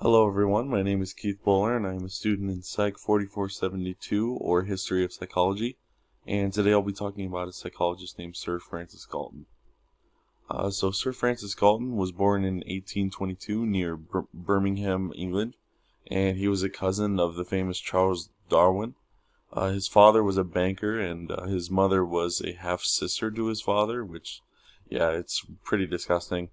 Hello everyone, my name is Keith Bowler and I am a student in Psych 4472 or History of Psychology, and today I'll be talking about a psychologist named Sir Francis Galton. Sir Francis Galton was born in 1822 near Birmingham, England, and he was a cousin of the famous Charles Darwin. His father was a banker and his mother was a half-sister to his father, which, yeah, it's pretty disgusting.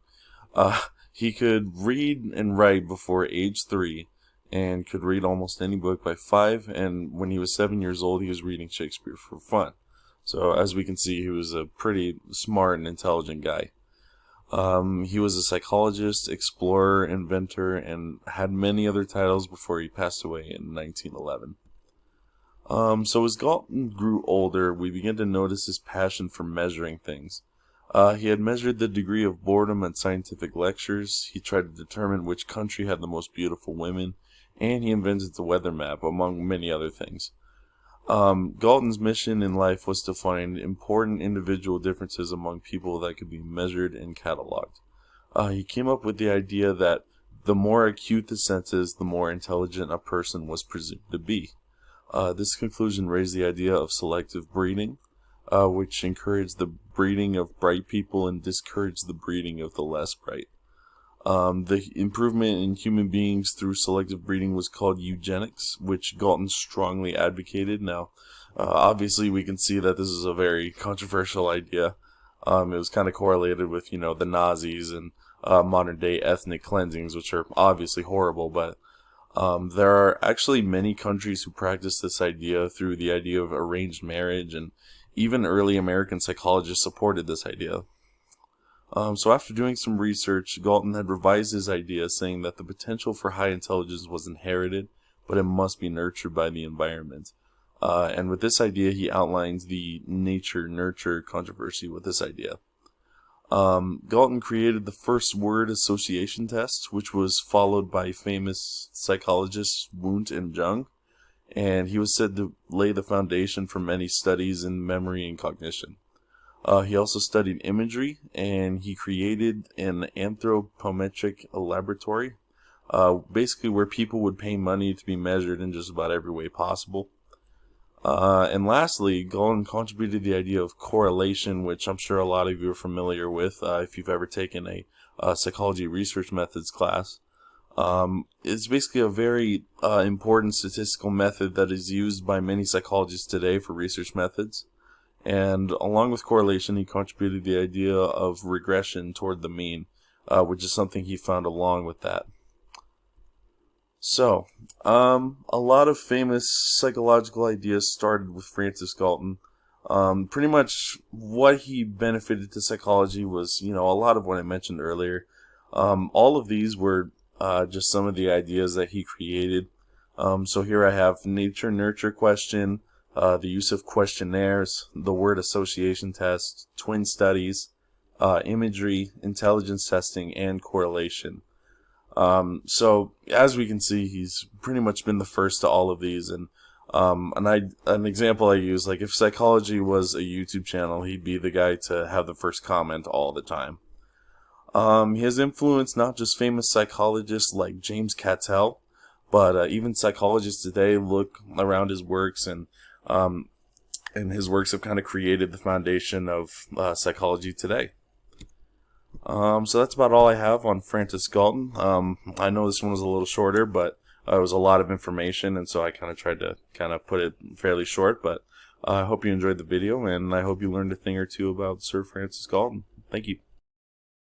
He could read and write before age 3 and could read almost any book by 5, and when he was 7 years old he was reading Shakespeare for fun. So as we can see, he was a pretty smart and intelligent guy. He was a psychologist, explorer, inventor, and had many other titles before he passed away in 1911. So as Galton grew older, we began to notice his passion for measuring things. He had measured the degree of boredom at scientific lectures, he tried to determine which country had the most beautiful women, and he invented the weather map, among many other things. Galton's mission in life was to find important individual differences among people that could be measured and cataloged. He came up with the idea that the more acute the senses, the more intelligent a person was presumed to be. This conclusion raised the idea of selective breeding, which encouraged the breeding of bright people and discouraged the breeding of the less bright. The improvement in human beings through selective breeding was called eugenics, which Galton strongly advocated. Now, obviously we can see that this is a very controversial idea. It was kind of correlated with, the Nazis and modern day ethnic cleansings, which are obviously horrible, but there are actually many countries who practice this idea through the idea of arranged marriage, and even early American psychologists supported this idea. So after doing some research, Galton had revised his idea, saying that the potential for high intelligence was inherited, but it must be nurtured by the environment. And with this idea, he outlines the nature-nurture controversy with this idea. Galton created the first word association test, which was followed by famous psychologists Wundt and Jung, and he was said to lay the foundation for many studies in memory and cognition. He also studied imagery, and he created an anthropometric laboratory, basically where people would pay money to be measured in just about every way possible. And lastly, Galton contributed the idea of correlation, which I'm sure a lot of you are familiar with if you've ever taken a psychology research methods class. It's basically a very important statistical method that is used by many psychologists today for research methods. And along with correlation, he contributed the idea of regression toward the mean, which is something he found along with that. So, a lot of famous psychological ideas started with Francis Galton. Pretty much what he benefited to psychology was, a lot of what I mentioned earlier. All of these were just some of the ideas that he created. So here I have nature-nurture question, the use of questionnaires, the word association test, twin studies, imagery, intelligence testing, and correlation. So as we can see, he's pretty much been the first to all of these, and an example I use, like if psychology was a YouTube channel, he'd be the guy to have the first comment all the time. He has influenced not just famous psychologists like James Cattell, but even psychologists today look around his works, and his works have kind of created the foundation of psychology today. So that's about all I have on Francis Galton. I know this one was a little shorter, but it was a lot of information, and so I kind of tried to put it fairly short, but I hope you enjoyed the video, and I hope you learned a thing or two about Sir Francis Galton. Thank you.